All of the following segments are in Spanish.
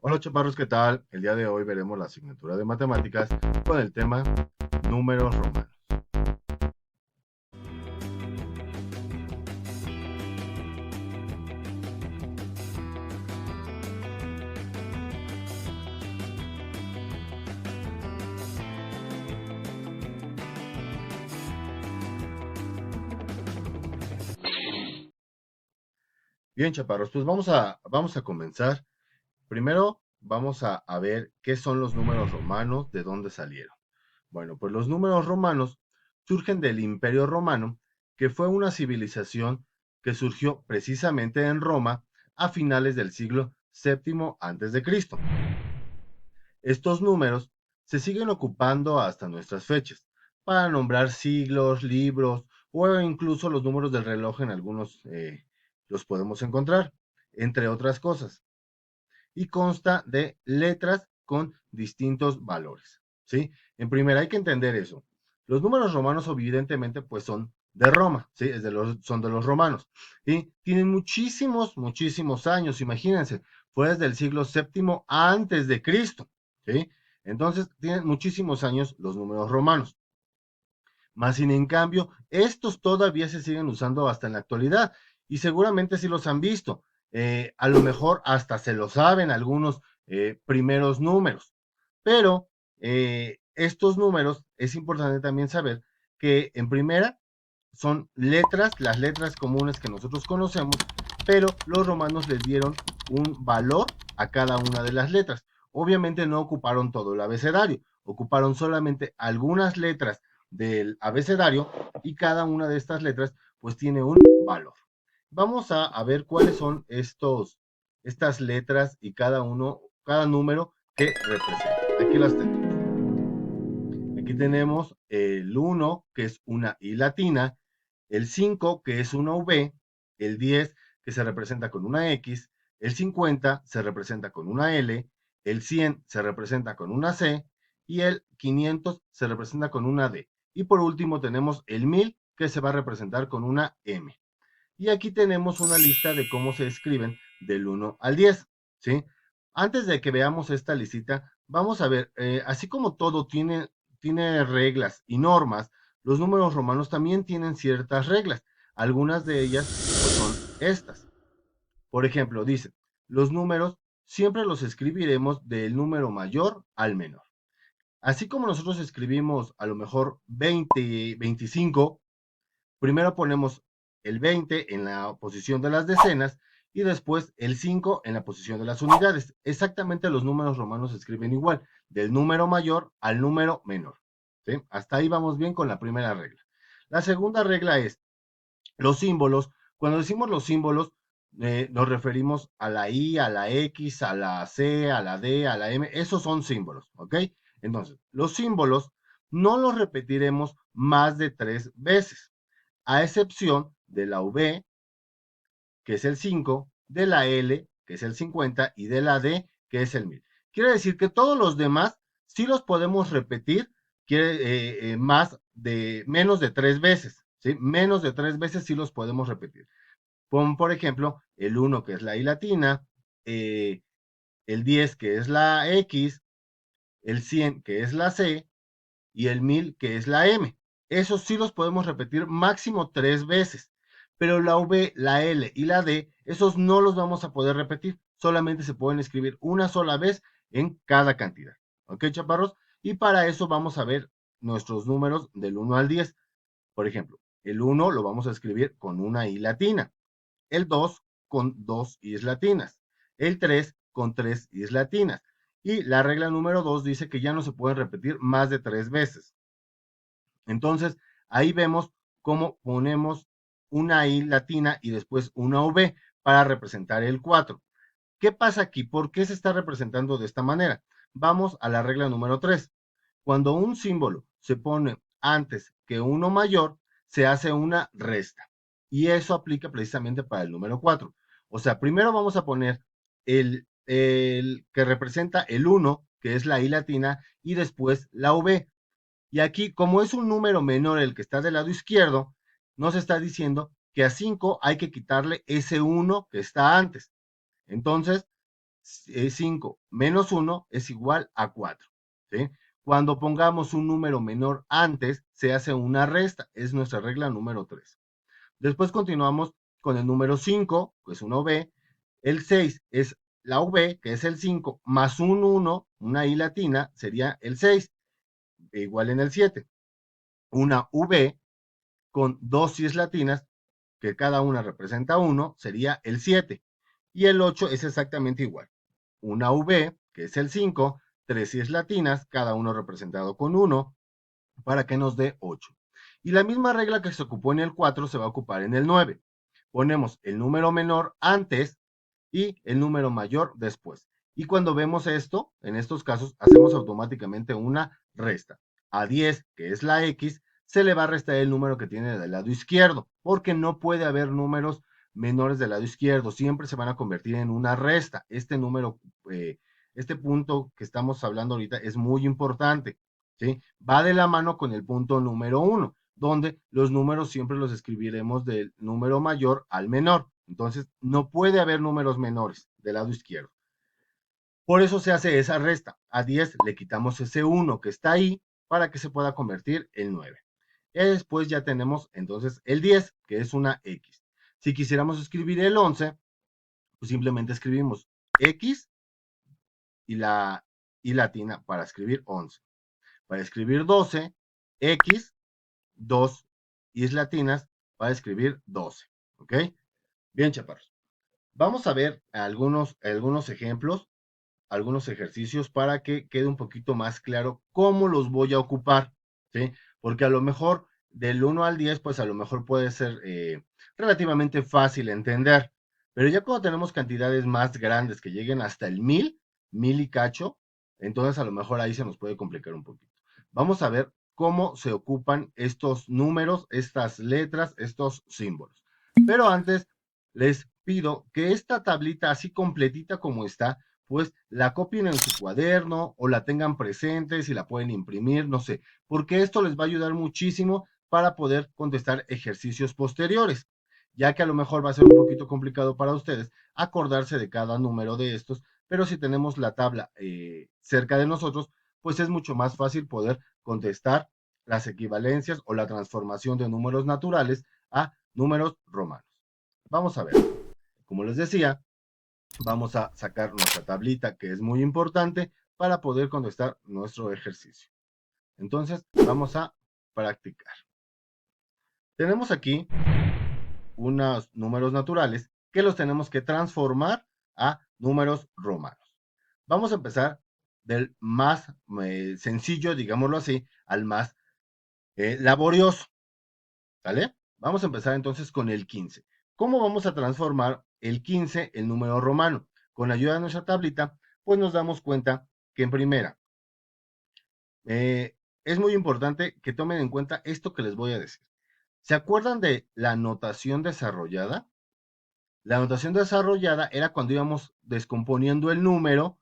Hola chaparros, ¿qué tal? El día de hoy veremos la asignatura de matemáticas con el tema números romanos. Bien chaparros, pues vamos a comenzar. Primero vamos a ver qué son los números romanos, de dónde salieron. Bueno, pues los números romanos surgen del Imperio Romano, que fue una civilización que surgió precisamente en Roma a finales del siglo VII antes de Cristo. Estos números se siguen ocupando hasta nuestras fechas para nombrar siglos, libros o incluso los números del reloj en algunos los podemos encontrar, entre otras cosas. Y consta de letras con distintos valores, ¿sí? En primera hay que entender eso. Los números romanos evidentemente pues son de Roma, ¿sí? Son de los romanos. Y tienen muchísimos años, imagínense, fue desde el siglo VII antes de Cristo, ¿sí? Entonces tienen muchísimos años los números romanos. Más sin en cambio, estos todavía se siguen usando hasta en la actualidad y seguramente sí los han visto. A lo mejor hasta se lo saben algunos primeros números, pero estos números es importante también saber que en primera son letras, las letras comunes que nosotros conocemos, pero los romanos les dieron un valor a cada una de las letras. Obviamente no ocuparon todo el abecedario, ocuparon solamente algunas letras del abecedario y cada una de estas letras pues tiene un valor. Vamos a ver cuáles son estas letras y cada número que representa. Aquí las tenemos. Aquí tenemos el 1, que es una I latina, el 5, que es una V, el 10, que se representa con una X, el 50 se representa con una L, el 100 se representa con una C y el 500 se representa con una D. Y por último tenemos el 1000, que se va a representar con una M. Y aquí tenemos una lista de cómo se escriben del 1 al 10, ¿sí? Antes de que veamos esta listita, vamos a ver, así como todo tiene reglas y normas, los números romanos también tienen ciertas reglas. Algunas de ellas pues, son estas. Por ejemplo, dice, los números siempre los escribiremos del número mayor al menor. Así como nosotros escribimos a lo mejor 20, 25, primero ponemos el 20 en la posición de las decenas y después el 5 en la posición de las unidades. Exactamente los números romanos se escriben igual, del número mayor al número menor. ¿Sí? Hasta ahí vamos bien con la primera regla. La segunda regla es los símbolos. Cuando decimos los símbolos, nos referimos a la I, a la X, a la C, a la D, a la M. Esos son símbolos, ¿ok? Entonces, los símbolos no los repetiremos más de 3 veces a excepción de la V, que es el 5, de la L, que es el 50, y de la D, que es el 1000. Quiere decir que todos los demás sí los podemos repetir menos de 3 veces, ¿sí? Menos de 3 veces sí los podemos repetir. Como por ejemplo, el 1, que es la I latina, eh, el 10, que es la X, el 100, que es la C, y el 1000, que es la M. Esos sí los podemos repetir máximo 3 veces, pero la V, la L y la D, esos no los vamos a poder repetir, solamente se pueden escribir una sola vez en cada cantidad. ¿Ok, chaparros? Y para eso vamos a ver nuestros números del 1 al 10. Por ejemplo, el 1 lo vamos a escribir con una I latina, el 2 con dos I's latinas, el 3 con tres I's latinas. Y la regla número 2 dice que ya no se pueden repetir más de 3 veces. Entonces, ahí vemos cómo ponemos una I latina y después una V para representar el 4. ¿Qué pasa aquí? ¿Por qué se está representando de esta manera? Vamos a la regla número 3. Cuando un símbolo se pone antes que uno mayor, se hace una resta. Y eso aplica precisamente para el número 4. O sea, primero vamos a poner el que representa el 1, que es la I latina, y después la V. Y aquí, como es un número menor el que está del lado izquierdo, nos está diciendo que a 5 hay que quitarle ese 1 que está antes. Entonces, 5 menos 1 es igual a 4. ¿Sí? Cuando pongamos un número menor antes, se hace una resta. Es nuestra regla número 3. Después continuamos con el número 5, que es una V. El 6 es la V, que es el 5, más un 1, una I latina, sería el 6, igual en el 7. Una V con dos I's latinas, que cada una representa 1, sería el 7. Y el 8 es exactamente igual. Una V, que es el 5, tres I's latinas, cada uno representado con 1, para que nos dé 8. Y la misma regla que se ocupó en el 4 se va a ocupar en el 9. Ponemos el número menor antes y el número mayor después. Y cuando vemos esto, en estos casos, hacemos automáticamente una resta. A 10, que es la X, se le va a restar el número que tiene del lado izquierdo, porque no puede haber números menores del lado izquierdo, siempre se van a convertir en una resta. Este número, este punto que estamos hablando ahorita es muy importante, ¿sí? Va de la mano con el punto número 1, donde los números siempre los escribiremos del número mayor al menor. Entonces, no puede haber números menores del lado izquierdo. Por eso se hace esa resta. A 10 le quitamos ese 1 que está ahí para que se pueda convertir en 9. Y después ya tenemos entonces el 10, que es una X. Si quisiéramos escribir el 11, pues simplemente escribimos X y la y latina para escribir 11. Para escribir 12, X, 2 I's latinas para escribir 12. ¿Ok? Bien, chaparros. Vamos a ver algunos ejemplos, algunos ejercicios para que quede un poquito más claro cómo los voy a ocupar, ¿sí? Porque a lo mejor del 1 al 10, pues a lo mejor puede ser relativamente fácil entender, pero ya cuando tenemos cantidades más grandes que lleguen hasta el 1000 y cacho, entonces a lo mejor ahí se nos puede complicar un poquito. Vamos a ver cómo se ocupan estos números, estas letras, estos símbolos. Pero antes les pido que esta tablita así completita como está, pues la copien en su cuaderno o la tengan presente, si la pueden imprimir, no sé, porque esto les va a ayudar muchísimo para poder contestar ejercicios posteriores, ya que a lo mejor va a ser un poquito complicado para ustedes acordarse de cada número de estos, pero si tenemos la tabla cerca de nosotros, pues es mucho más fácil poder contestar las equivalencias o la transformación de números naturales a números romanos. Vamos a ver, como les decía, vamos a sacar nuestra tablita, que es muy importante para poder contestar nuestro ejercicio. Entonces, vamos a practicar. Tenemos aquí unos números naturales que los tenemos que transformar a números romanos. Vamos a empezar del más sencillo, digámoslo así, al más laborioso. ¿Vale? Vamos a empezar entonces con el 15. ¿Cómo vamos a transformar el 15 en número romano? Con la ayuda de nuestra tablita, pues nos damos cuenta que en primera, es muy importante que tomen en cuenta esto que les voy a decir. ¿Se acuerdan de la notación desarrollada? La notación desarrollada era cuando íbamos descomponiendo el número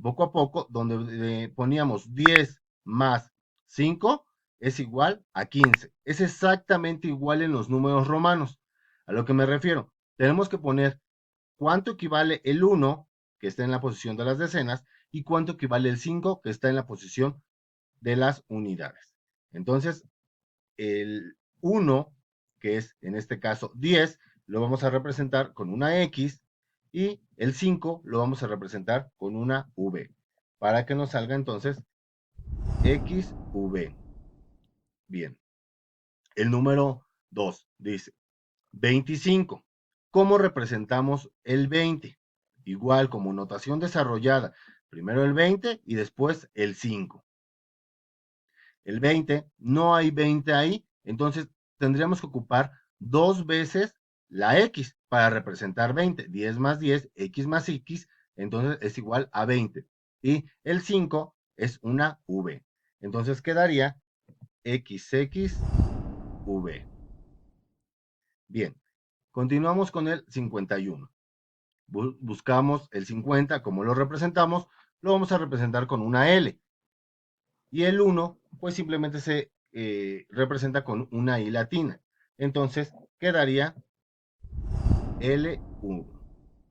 poco a poco, donde poníamos 10 más 5 es igual a 15. Es exactamente igual en los números romanos. A lo que me refiero, tenemos que poner cuánto equivale el 1, que está en la posición de las decenas, y cuánto equivale el 5, que está en la posición de las unidades. Entonces, el 1, que es en este caso 10, lo vamos a representar con una X y el 5 lo vamos a representar con una V, para que nos salga entonces XV. Bien, el número 2 dice 25. ¿Cómo representamos el 20? Igual como notación desarrollada, primero el 20 y después el 5. El 20, no hay 20 ahí, entonces tendríamos que ocupar dos veces la X para representar 20. 10 más 10, X más X, entonces es igual a 20. Y el 5 es una V. Entonces quedaría XXV. Bien, continuamos con el 51. Buscamos el 50, como lo representamos, lo vamos a representar con una L. Y el 1, pues simplemente se representa con una I latina. Entonces quedaría L1,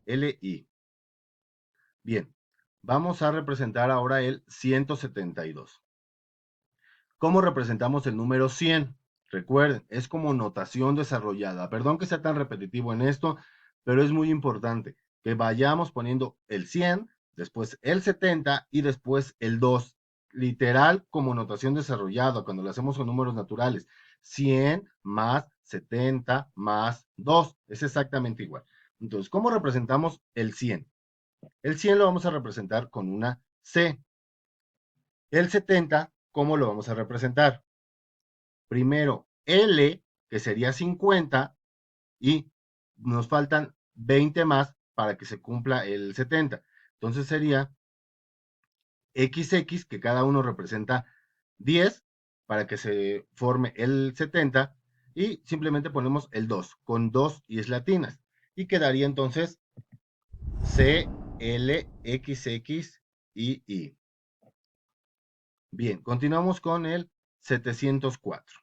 LI. Bien, vamos a representar ahora el 172. ¿Cómo representamos el número 100? Recuerden, es como notación desarrollada. Perdón que sea tan repetitivo en esto, pero es muy importante que vayamos poniendo el 100, después el 70 y después el 2. Literal como notación desarrollada cuando lo hacemos con números naturales. 100 más 70 más 2. Es exactamente igual. Entonces, ¿cómo representamos el 100? El 100 lo vamos a representar con una C. El 70, ¿cómo lo vamos a representar? Primero L, que sería 50, y nos faltan 20 más para que se cumpla el 70. Entonces sería XX, que cada uno representa 10, para que se forme el 70, y simplemente ponemos el 2, con 2 is latinas. Y quedaría entonces CLXX y. Bien, continuamos con el 704.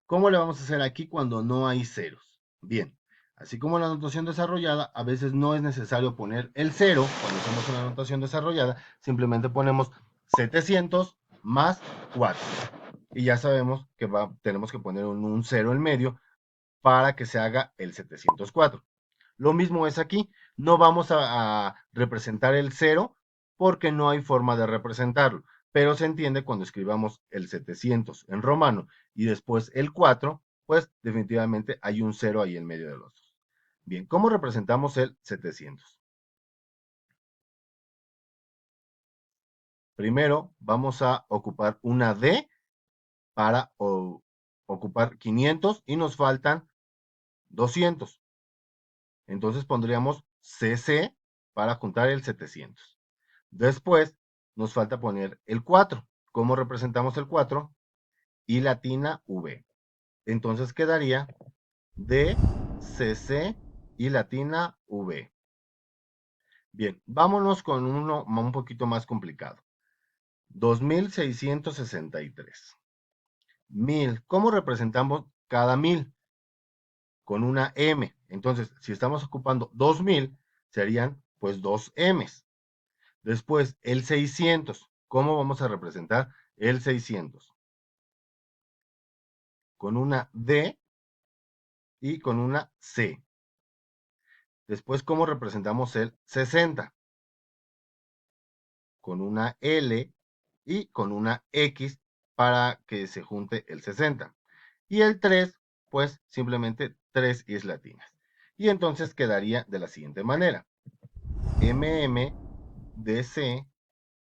¿Cómo le vamos a hacer aquí cuando no hay ceros? Bien, así como la notación desarrollada, a veces no es necesario poner el cero cuando hacemos una notación desarrollada, simplemente ponemos 700 más 4. Y ya sabemos que tenemos que poner un cero en medio para que se haga el 704. Lo mismo es aquí, no vamos a representar el cero porque no hay forma de representarlo, pero se entiende cuando escribamos el 700 en romano y después el 4, pues definitivamente hay un cero ahí en medio de los dos. Bien, ¿cómo representamos el 700? Primero vamos a ocupar una D para ocupar 500 y nos faltan 200. Entonces pondríamos CC para juntar el 700. Después nos falta poner el 4. ¿Cómo representamos el 4? Y latina V. Entonces quedaría D, CC y latina V. Bien, vámonos con uno un poquito más complicado. 2663. 1000. ¿Cómo representamos cada 1000? Con una M. Entonces, si estamos ocupando 2000, serían pues 2 M's. Después, el 600. ¿Cómo vamos a representar el 600? Con una D y con una C. Después, ¿cómo representamos el 60? Con una L y con una X para que se junte el 60. Y el 3, pues simplemente 3 is latinas. Y entonces quedaría de la siguiente manera. MM, DC,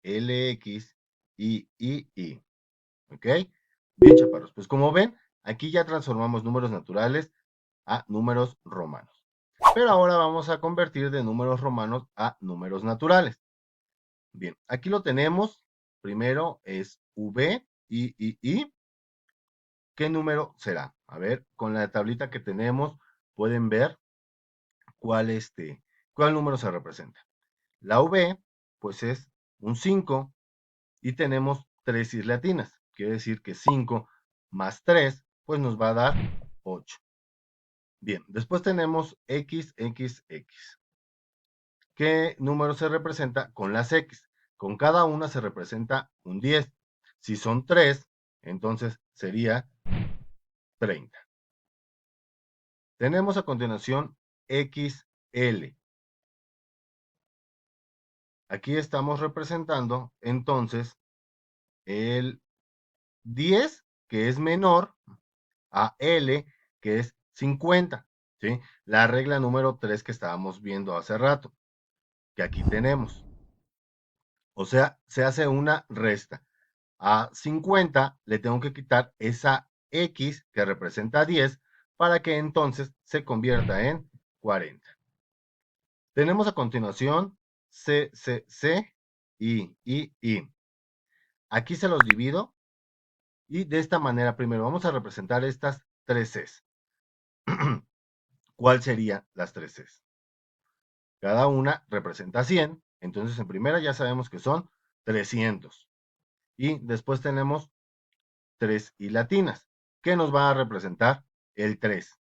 LX y. ¿Ok? Bien, chaparros. Pues como ven, aquí ya transformamos números naturales a números romanos. Pero ahora vamos a convertir de números romanos a números naturales. Bien, aquí lo tenemos. Primero es V y. ¿Qué número será? A ver, con la tablita que tenemos pueden ver cuál, cuál número se representa. La V, pues es un 5 y tenemos 3 is latinas. Quiere decir que 5 más 3, pues nos va a dar 8. Bien, después tenemos XXX. ¿Qué número se representa con las X? Con cada una se representa un 10. Si son 3, entonces sería 30. Tenemos a continuación XL. Aquí estamos representando entonces el 10, que es menor, a L, que es 50. ¿Sí? La regla número 3 que estábamos viendo hace rato, que aquí tenemos. O sea, se hace una resta. A 50 le tengo que quitar esa X que representa 10 para que entonces se convierta en 40. Tenemos a continuación C, C, C, I. Aquí se los divido y de esta manera primero vamos a representar estas tres Cs. ¿Cuál serían las tres Cs? Cada una representa 100, entonces en primera ya sabemos que son 300. Y después tenemos 3 y latinas, que nos va a representar el 3.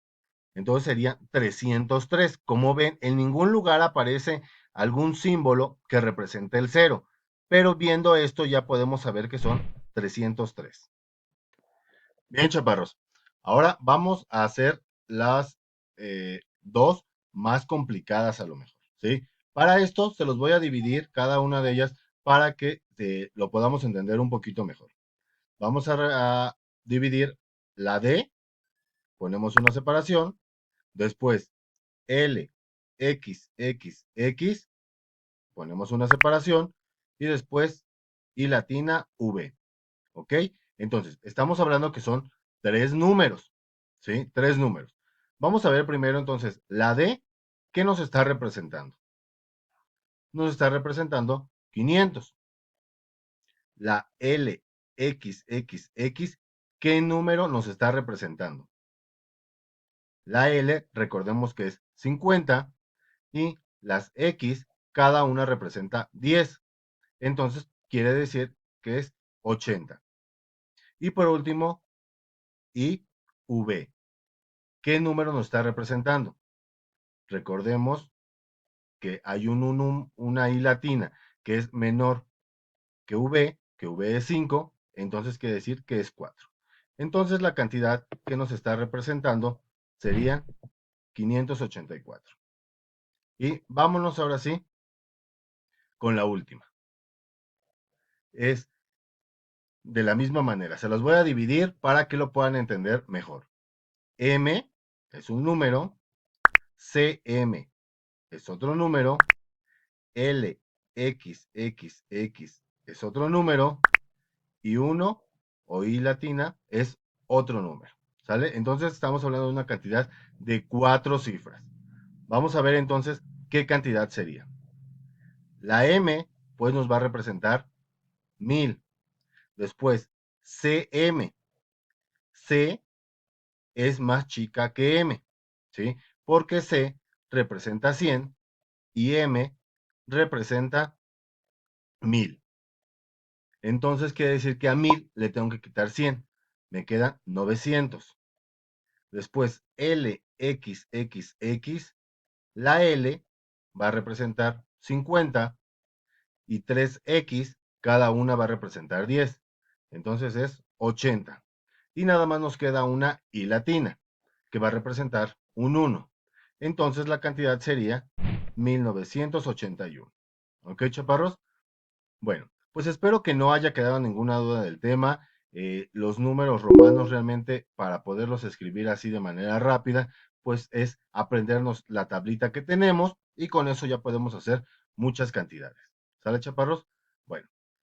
Entonces sería 303. Como ven, en ningún lugar aparece algún símbolo que represente el cero. Pero viendo esto ya podemos saber que son 303. Bien, chaparros. Ahora vamos a hacer las dos más complicadas a lo mejor, ¿sí? Para esto se los voy a dividir cada una de ellas para que lo podamos entender un poquito mejor. Vamos a dividir la D, ponemos una separación, después L, X, X, X, ponemos una separación y después I latina, V. ¿Ok? Entonces, estamos hablando que son tres números, ¿sí? Tres números. Vamos a ver primero entonces la D, ¿qué nos está representando? Nos está representando 500. La L, X, X, X, ¿qué número nos está representando? La L, recordemos que es 50 y las X, cada una representa 10. Entonces, quiere decir que es 80. Y por último, I, V. ¿Qué número nos está representando? Recordemos que hay una I latina que es menor que V es 5, entonces quiere decir que es 4. Entonces la cantidad que nos está representando sería 584. Y vámonos ahora sí con la última. Es de la misma manera, se los voy a dividir para que lo puedan entender mejor. M es un número, CM es otro número, L, X, X, X es otro número y 1 o I latina es otro número. ¿Sale? Entonces estamos hablando de una cantidad de 4 cifras. Vamos a ver entonces qué cantidad sería. La M pues nos va a representar 1000. Después CM. C es más chica que M. ¿Sí? Porque C representa 100 y M representa 1000. Entonces quiere decir que a 1000 le tengo que quitar 100. Me quedan 900. Después L, X, X, X. La L va a representar 50 y 3X, cada una va a representar 10. Entonces es 80. Y nada más nos queda una I latina, que va a representar un 1. Entonces la cantidad sería 1981. ¿Ok, chaparros? Bueno, pues espero que no haya quedado ninguna duda del tema. Los números romanos realmente para poderlos escribir así de manera rápida, pues es aprendernos la tablita que tenemos y con eso ya podemos hacer muchas cantidades. ¿Sale, chaparros? Bueno,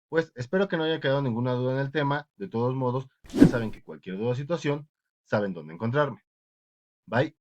pues espero que no haya quedado ninguna duda en el tema. De todos modos, ya saben que cualquier duda o situación, saben dónde encontrarme. Bye.